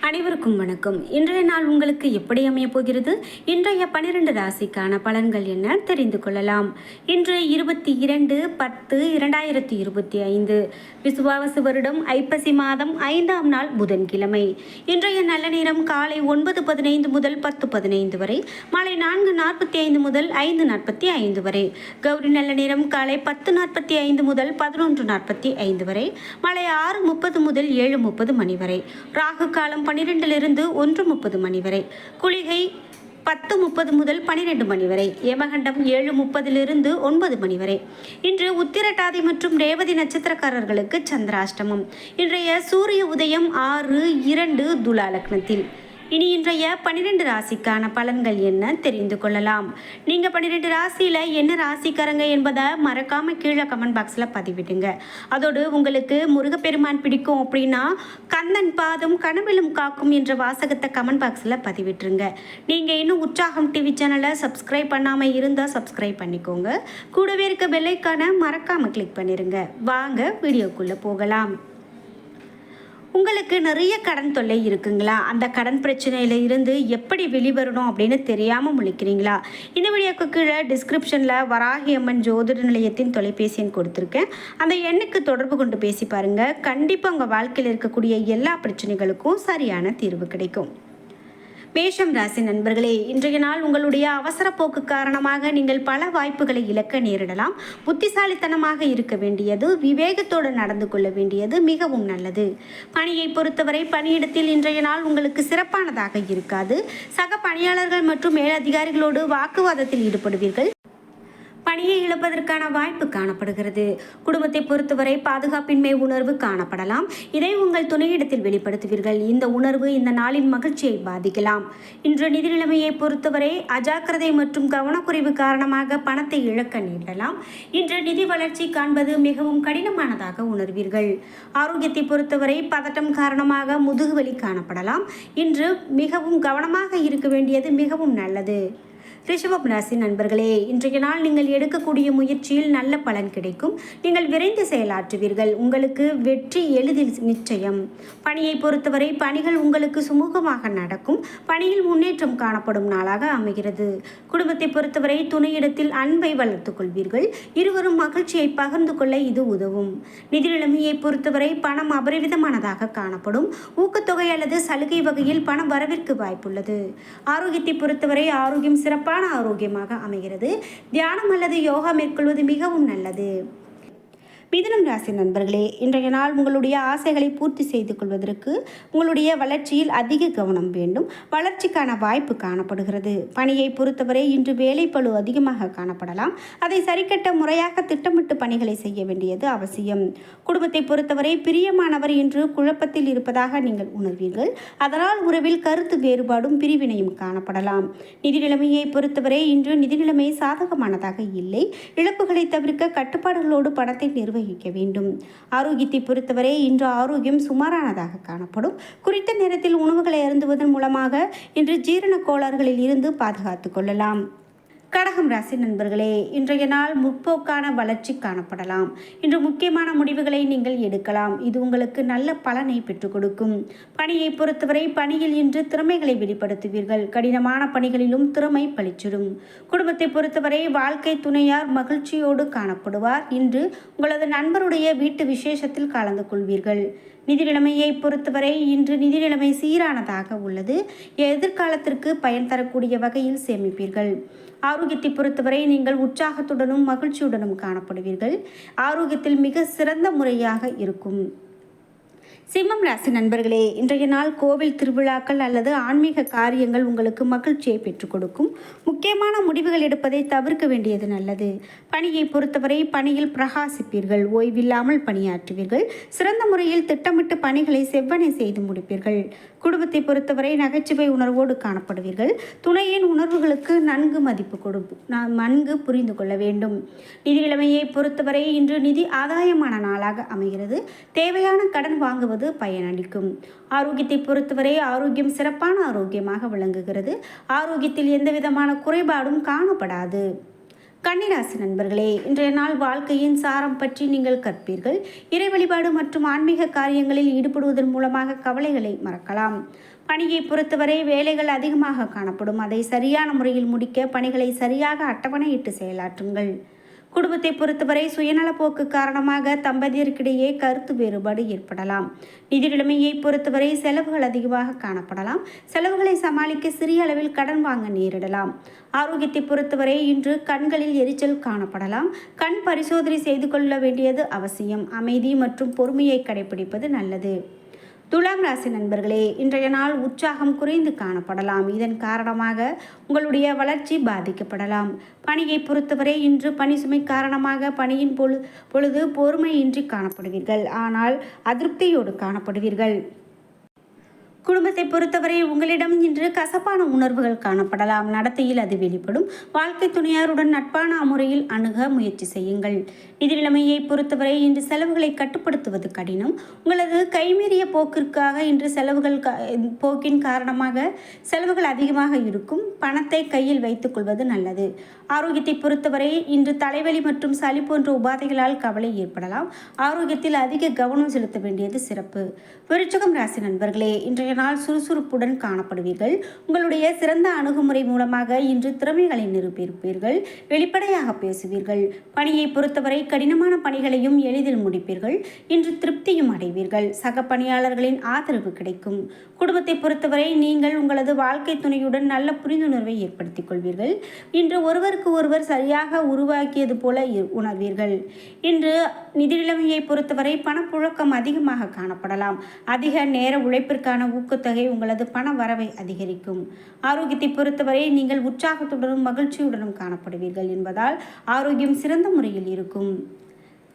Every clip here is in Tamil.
அனைவருக்கும் வணக்கம். இன்றைய நாள் உங்களுக்கு எப்படி அமைய போகிறது? இன்றைய 12 ராசிக்கான பலன்கள் என்ன தெரிந்து கொள்ளலாம். இன்று 22/10/2025 விசுவாவசு வருடம் ஐப்பசி மாதம் 5ஆம் நாள் புதன்கிழமை. இன்றைய நல்ல நேரம் காலை 9:15 முதல் 10:15 வரை, மாலை 4:45 முதல் 5:45 வரை. கௌரி நல்ல நேரம் காலை 10:45 முதல் 11:45 வரை, மாலை 6:30 முதல் 7:30 மணி வரை. ராகு காலம் 12 1:30 மணி வரை. குளிகை 10:30 முதல் 12 மணி வரை. யமகண்டம் 7:30 9 மணி வரை. இன்று உத்திரட்டாதி மற்றும் ரேவதி நட்சத்திரக்காரர்களுக்கு சந்திராஷ்டமம். இன்றைய சூரிய உதயம் 6:02 துலா லக்னத்தில். இனி இன்றைய 12 ராசிக்கான பலன்கள் என்ன தெரிந்து கொள்ளலாம். நீங்கள் 12 ராசியில் என்ன ராசிக்காரங்க என்பதை மறக்காமல் கீழே கமெண்ட் பாக்ஸில் பதிவிடுங்க. அதோடு உங்களுக்கு முருகப்பெருமான் பிடிக்கும் அப்படின்னா கந்தன் பாதம் கனவிலும் காக்கும் என்ற வாசகத்தை கமெண்ட் பாக்ஸில் பதிவிட்டுருங்க. நீங்கள் இன்னும் உற்சாகம் டிவி சேனலை சப்ஸ்கிரைப் பண்ணாமல் இருந்தால் சப்ஸ்கிரைப் பண்ணிக்கோங்க. கூடவே இருக்க பெல்லைக்கான மறக்காமல் கிளிக் பண்ணிடுங்க. வாங்க வீடியோக்குள்ளே போகலாம். உங்களுக்கு நிறைய கடன் தொல்லை இருக்குங்களா? அந்த கடன் பிரச்சனையில் இருந்து எப்படி வெளிவரணும் அப்படின்னு தெரியாமல் முழிக்கிறீங்களா? இந்த வீடியோக்கு கீழே டிஸ்கிரிப்ஷனில் வராகி அம்மன் ஜோதிட நிலையத்தின் தொலைபேசி எண் கொடுத்துருக்கேன். அந்த எண்ணுக்கு தொடர்பு கொண்டு பேசி பாருங்கள். கண்டிப்பாக உங்கள் வாழ்க்கையில் இருக்கக்கூடிய எல்லா பிரச்சனைகளுக்கும் சரியான தீர்வு கிடைக்கும். மேஷம் ராசி நண்பர்களே, இன்றைய நாள் உங்களுடைய அவசர போக்கு காரணமாக நீங்கள் பல வாய்ப்புகளை இழக்க நேரிடலாம். புத்திசாலித்தனமாக இருக்க வேண்டியது, விவேகத்தோடு நடந்து கொள்ள வேண்டியது மிகவும் நல்லது. பணியை பொறுத்தவரை பணியிடத்தில் இன்றைய நாள் உங்களுக்கு சிறப்பானதாக இருக்காது. சக பணியாளர்கள் மற்றும் மேலதிகாரிகளோடு வாக்குவாதத்தில் ஈடுபடுவீர்கள். பணியை இழப்பதற்கான வாய்ப்பு காணப்படுகிறது. குடும்பத்தை பொறுத்தவரை பாதுகாப்பின்மை உணர்வு காணப்படலாம். இதை உங்கள் துணையிடத்தில் வெளிப்படுத்துவீர்கள். இந்த உணர்வு இந்த நாளின் மகிழ்ச்சியை பாதிக்கலாம். இன்று நிதி நிலைமையை பொறுத்தவரை அஜாக்கிரதை மற்றும் கவனக்குறைவு காரணமாக பணத்தை இழக்க நேரிடலாம். இன்று நிதி வளர்ச்சி காண்பது மிகவும் கடினமானதாக உணர்வீர்கள். ஆரோக்கியத்தை பொறுத்தவரை பதட்டம் காரணமாக முதுகுவலி காணப்படலாம். இன்று மிகவும் கவனமாக இருக்க வேண்டியது மிகவும் நல்லது. ரிஷபம் ராசி நண்பர்களே, இன்றைய நாள் நீங்கள் எடுக்கக்கூடிய முயற்சியில் நல்ல பலன் கிடைக்கும். நீங்கள் விரைந்து செயலாற்றுவீர்கள். உங்களுக்கு வெற்றி எளிதில் நிச்சயம். பணியை பொறுத்தவரை பணிகள் உங்களுக்கு சுமூகமாக நடக்கும். பணியில் முன்னேற்றம் காணப்படும் நாளாக அமைகிறது. குடும்பத்தை பொறுத்தவரை துணையிடத்தில் அன்பை வளர்த்துக் கொள்வீர்கள். இருவரும் மகிழ்ச்சியை பகிர்ந்து கொள்ள இது உதவும். நிதி நிலைமையை பொறுத்தவரை பணம் அபரிவிதமானதாக காணப்படும். ஊக்கத்தொகை அல்லது சலுகை வகையில் பணம் வரவிற்கு வாய்ப்புள்ளது. ஆரோக்கியத்தை பொறுத்தவரை ஆரோக்கியம் சிறப்பான ஆரோக்கியமாக அமைகிறது. தியானம் அல்லது யோகா மேற்கொள்வது மிகவும் நல்லது. மிதுனம் ராசி நண்பர்களே, இன்றைய நாள் உங்களுடைய ஆசைகளை பூர்த்தி செய்து கொள்வதற்கு உங்களுடைய வளர்ச்சியில் அதிக கவனம் வேண்டும். வளர்ச்சிக்கான வாய்ப்பு காணப்படுகிறது. பணியை பொறுத்தவரை இன்று வேலைப்பளு அதிகமாக காணப்படலாம். அதை சரிக்கட்ட முறையாக திட்டமிட்டு பணிகளை செய்ய வேண்டியது அவசியம். குடும்பத்தை பொறுத்தவரை பிரியமானவர் இன்று குழப்பத்தில் இருப்பதாக நீங்கள் உணர்வீர்கள். அதனால் உறவில் கருத்து வேறுபாடும் பிரிவினையும் காணப்படலாம். நிதி நிலைமையை பொறுத்தவரை இன்று நிதி நிலைமை சாதகமானதாக இல்லை. இழப்புகளை தவிர்க்க கட்டுப்பாடுகளோடு பணத்தை நிர்வகிக்க வேண்டும். ஆரோக்கியத்தை பொறுத்தவரை இன்று ஆரோக்கியம் சுமாரானதாக காணப்படும். குறித்த நேரத்தில் உணவுகளை அருந்துவதன் மூலமாக இன்று ஜீரண கோளாறுகளில் இருந்து பாதுகாத்துக் கொள்ளலாம். கடகம் ராசி நண்பர்களே, இன்றைய நாள் முற்போக்கான வளர்ச்சி காணப்படலாம். இன்று முக்கியமான முடிவுகளை நீங்கள் எடுக்கலாம். இது உங்களுக்கு நல்ல பலனை பெற்றுக் கொடுக்கும். பணியை பொறுத்தவரை பணியில் இன்று திறமைகளை வெளிப்படுத்துவீர்கள். கடினமான பணிகளிலும் திறமை பளிச்சிடும். குடும்பத்தை பொறுத்தவரை வாழ்க்கை துணையார் மகிழ்ச்சியோடு காணப்படுவார். இன்று உங்களது நண்பருடைய வீட்டு விசேஷத்தில் கலந்து கொள்வீர்கள். நிதி நிலைமையை பொறுத்தவரை இன்று நிதி நிலைமை சீரானதாக உள்ளது. எதிர்காலத்திற்கு பயன் தரக்கூடிய வகையில் சேமிப்பீர்கள். ஆரோக்கியத்தை பொறுத்தவரை நீங்கள் உற்சாகத்துடனும் மகிழ்ச்சியுடனும் காணப்படுவீர்கள். ஆரோக்கியத்தில் மிக சிறந்த முறையாக இருக்கும். சிம்மம் ராசி நண்பர்களே, இன்றைய நாள் கோவில் திருவிழாக்கள் அல்லது ஆன்மீக காரியங்கள் உங்களுக்கு மகிழ்ச்சியை பெற்றுக் கொடுக்கும். முக்கியமான முடிவுகள் எடுப்பதை தவிர்க்க வேண்டியது நல்லது. பணியை பொறுத்தவரை பணியில் பிரகாசிப்பீர்கள். ஓய்வில்லாமல் பணியாற்றுவீர்கள். சிறந்த முறையில் திட்டமிட்டு பணிகளை செவ்வனை செய்து முடிப்பீர்கள். குடும்பத்தை பொறுத்தவரை நகைச்சுவை உணர்வோடு காணப்படுவீர்கள். துணையின் உணர்வுகளுக்கு நன்கு புரிந்து கொள்ள வேண்டும். நிதி நிலைமையை பொறுத்தவரை இன்று நிதி ஆதாயமான நாளாக அமைகிறது. தேவையான கடன் வாங்குவது பயனளிக்கும். ஆரோக்கியத்தை பொறுத்தவரை ஆரோக்கியம் சிறப்பான ஆரோக்கியமாக விளங்குகிறது. ஆரோக்கியத்தில் எந்த விதமான குறைபாடும் காணப்படாது. கன்னிராசி நண்பர்களே, இன்றைய நாள் வாழ்க்கையின் சாரம் பற்றி நீங்கள் கற்பீர்கள். இறை வழிபாடு மற்றும் ஆன்மீக காரியங்களில் ஈடுபடுவதன் மூலமாக கவலைகளை மறக்கலாம். பணியை பொறுத்தவரை வேலைகள் அதிகமாக காணப்படும். அதை சரியான முறையில் முடிக்க பணிகளை சரியாக அட்டவணையிட்டு செயலாற்றுங்கள். குடும்பத்தை பொறுத்தவரை சுயநலப்போக்கு காரணமாக தம்பதியருக்கிடையே கருத்து வேறுபாடு ஏற்படலாம். நிதி நிலைமையை பொறுத்தவரை செலவுகள் அதிகமாக காணப்படலாம். செலவுகளை சமாளிக்க சிறிய அளவில் கடன் வாங்க நேரிடலாம். ஆரோக்கியத்தை பொறுத்தவரை இன்று கண்களில் எரிச்சல் காணப்படலாம். கண் பரிசோதனை செய்து கொள்ள வேண்டியது அவசியம். அமைதி மற்றும் பொறுமையை கடைபிடிப்பது நல்லது. துலாம் ராசி நண்பர்களே, இன்றைய நாள் உற்சாகம் குறைந்து காணப்படலாம். இதன் காரணமாக உங்களுடைய வளர்ச்சி பாதிக்கப்படலாம். பணியை பொறுத்தவரை இன்று பணி சுமை காரணமாக பணியின் பொழுது பொறுமையின்றி காணப்படுவீர்கள். ஆனால் அதிருப்தியோடு காணப்படுவீர்கள். குடும்பத்தை பொறுத்தவரை உங்களிடம் இன்று கசப்பான உணர்வுகள் காணப்படலாம். நடத்தையில் அது வெளிப்படும். வாழ்க்கை துணையாருடன் நட்பான முறையில் அணுக முயற்சி செய்யுங்கள். நிதி நிலைமையை பொறுத்தவரை இன்று செலவுகளை கட்டுப்படுத்துவது கடினம். உங்களது கைமீறிய போக்கிற்காக இன்று போக்கின் காரணமாக செலவுகள் அதிகமாக இருக்கும். பணத்தை கையில் வைத்துக் கொள்வது நல்லது. ஆரோக்கியத்தை பொறுத்தவரை இன்று தலைவலி மற்றும் சளி போன்ற உபாதைகளால் கவலை ஏற்படலாம். ஆரோக்கியத்தில் அதிக கவனம் செலுத்த வேண்டியது சிறப்பு. விருச்சிகம் ராசி நண்பர்களே, இன்றைய நாள் சுறுசுறுப்புடன் காணப்படுவீர்கள். உங்களுடைய சிறந்த அணுகுமுறை மூலமாக இன்று திறமைகளை நிரூபிப்பீர்கள். வெளிப்படையாக பேசுவீர்கள். பணியை பொறுத்தவரை கடினமான பணிகளையும் எளிதில் முடிப்பீர்கள். இன்று திருப்தியும் அடைவீர்கள். சக பணியாளர்களின் ஆதரவு கிடைக்கும். குடும்பத்தை பொறுத்தவரை நீங்கள் உங்களது வாழ்க்கை துணையுடன் நல்ல புரிந்துணர்வை ஏற்படுத்திக் கொள்வீர்கள். இன்று ஒருவருக்கு ஒருவர் சரியாக உருவாக்கியது போல உணர்வீர்கள். இன்று நிதி நிலைமையை பொறுத்தவரை பணப்புழக்கம் அதிகமாக காணப்படலாம். அதிக நேர உழைப்பிற்கான ஊக்கத்தொகை உங்களது பண வரவை அதிகரிக்கும். ஆரோக்கியத்தை பொறுத்தவரை நீங்கள் உற்சாகத்துடனும் மகிழ்ச்சியுடனும் காணப்படுவீர்கள் என்பதால் ஆரோக்கியம் சிறந்த முறையில் இருக்கும்.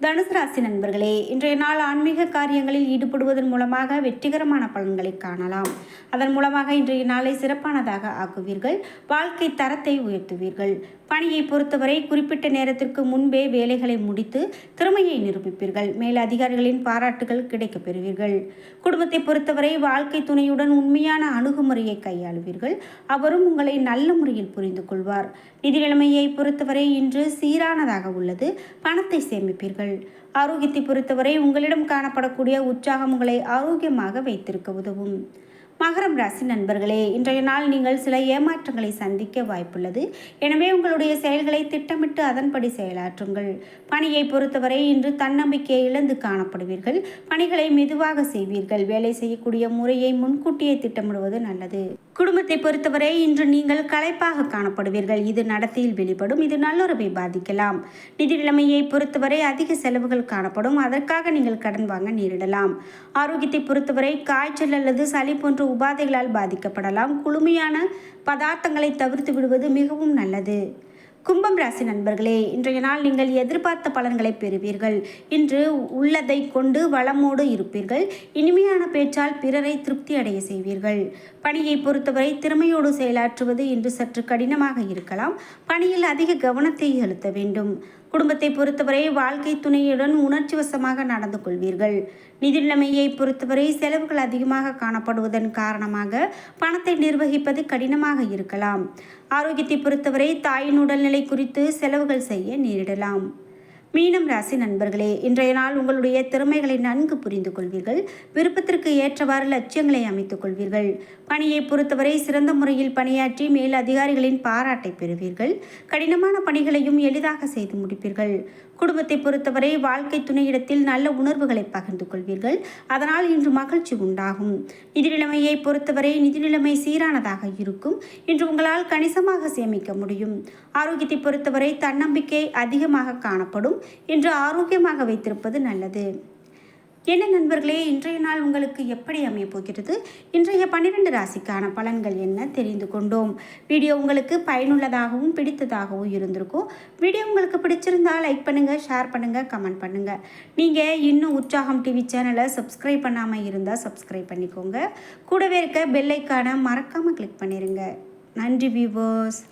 தனுசு ராசி நண்பர்களே, இன்றைய நாள் ஆன்மீக காரியங்களில் ஈடுபடுவதன் மூலமாக வெற்றிகரமான பலன்களை காணலாம். அதன் மூலமாக இன்றைய நாளை சிறப்பானதாக ஆக்குவீர்கள். வாழ்க்கை தரத்தை உயர்த்துவீர்கள். பணியை பொறுத்தவரை குறிப்பிட்ட நேரத்திற்கு முன்பே வேலைகளை முடித்து திறமையை நிரூபிப்பீர்கள். மேல் அதிகாரிகளின் பாராட்டுகள் கிடைக்கப் பெறுவீர்கள். குடும்பத்தை பொறுத்தவரை வாழ்க்கை துணையுடன் உண்மையான அணுகுமுறையை கையாளுவீர்கள். அவரும் உங்களை நல்ல முறையில் புரிந்து கொள்வார். நிதி நிலைமையை பொறுத்தவரை இன்று சீரானதாக உள்ளது. பணத்தை சேமிப்பீர்கள். ஆரோக்கியத்தை பொறுத்தவரை உங்களிடம் காணப்படக்கூடிய உற்சாகம் உங்களை ஆரோக்கியமாக வைத்திருக்க உதவும். மகரம் ராசி நண்பர்களே, இன்றைய நாள் நீங்கள் சில ஏமாற்றங்களை சந்திக்க வாய்ப்புள்ளது. எனவே உங்களுடைய செயல்களை திட்டமிட்டு அதன்படி செயலாற்றுங்கள். பணியை பொறுத்தவரை இன்று தன்னம்பிக்கையை இழந்து காணப்படுவீர்கள். பணிகளை மெதுவாக செய்வீர்கள். வேலை செய்யக்கூடிய முறையை முன்கூட்டியே திட்டமிடுவது நல்லது. குடும்பத்தை பொறுத்தவரை இன்று நீங்கள் களைப்பாக காணப்படுவீர்கள். இது நடத்தையில் வெளிப்படும். இது நல்லுறவை பாதிக்கலாம். நிதி நிலைமையை பொறுத்தவரை அதிக செலவுகள் காணப்படும். அதற்காக நீங்கள் கடன் வாங்க நேரிடலாம். ஆரோக்கியத்தை பொறுத்தவரை காய்ச்சல் அல்லது சளி போன்ற உபாதைகளால் பாதிக்கப்படலாம். குளுமையான பதார்த்தங்களை தவிர்த்து விடுவது மிகவும் நல்லது. கும்பம் ராசி நண்பர்களே, இன்றைய நாள் நீங்கள் எதிர்பார்த்த பலன்களை பெறுவீர்கள். இன்று உள்ளதை கொண்டு வளமோடு இருப்பீர்கள். இனிமையான பேச்சால் பிறரை திருப்தி அடைய செய்வீர்கள். பணியை பொறுத்தவரை திறமையோடு செயலாற்றுவது இன்று சற்று கடினமாக இருக்கலாம். பணியில் அதிக கவனத்தை செலுத்த வேண்டும். குடும்பத்தை பொறுத்தவரை வாழ்க்கை துணையுடன் உணர்ச்சி வசமாக நடந்து கொள்வீர்கள். நிதி நிலைமையை பொறுத்தவரை செலவுகள் அதிகமாக காணப்படுவதன் காரணமாக பணத்தை நிர்வகிப்பது கடினமாக இருக்கலாம். ஆரோக்கியத்தை பொறுத்தவரை தாயின் உடல்நிலை குறித்து செலவுகள் செய்ய நேரிடலாம். மீனம் ராசி நண்பர்களே, இன்றைய நாள் உங்களுடைய திறமைகளை நன்கு புரிந்து கொள்வீர்கள். விருப்பத்திற்கு ஏற்றவாறு லட்சியங்களை அமைத்துக் கொள்வீர்கள். பணியை பொறுத்தவரை சிறந்த முறையில் பணியாற்றி மேல் அதிகாரிகளின் பாராட்டை பெறுவீர்கள். கடினமான பணிகளையும் எளிதாக செய்து முடிப்பீர்கள். குடும்பத்தை பொறுத்தவரை வாழ்க்கை துணையிடத்தில் நல்ல உணர்வுகளை பகிர்ந்து கொள்வீர்கள். அதனால் இன்று மகிழ்ச்சி உண்டாகும். நிதி நிலைமையை பொறுத்தவரை நிதி நிலைமை சீரானதாக இருக்கும். இன்று உங்களால் கணிசமாக சேமிக்க முடியும். ஆரோக்கியத்தை பொறுத்தவரை தன்னம்பிக்கை அதிகமாக காணப்படும். இன்று ஆரோக்கியமாக வைத்திருப்பது நல்லது. என்ன நண்பர்களே, இன்றைய நாள் உங்களுக்கு எப்படி அமைய போகிறது? இன்றைய 12 ராசிக்கான பலன்கள் என்ன தெரிந்து கொண்டோம். வீடியோ உங்களுக்கு பயனுள்ளதாகவும் பிடித்ததாகவும் இருந்திருக்கும். வீடியோ உங்களுக்கு பிடிச்சிருந்தால் லைக் பண்ணுங்கள், ஷேர் பண்ணுங்கள், கமெண்ட் பண்ணுங்கள். நீங்கள் இன்னும் உற்சாகம் டிவி சேனலை சப்ஸ்கிரைப் பண்ணாமல் இருந்தால் சப்ஸ்கிரைப் பண்ணிக்கோங்க. கூடவே இருக்க பெல் ஐக்கானை மறக்காமல் கிளிக் பண்ணிடுங்க. நன்றி வியூவர்ஸ்.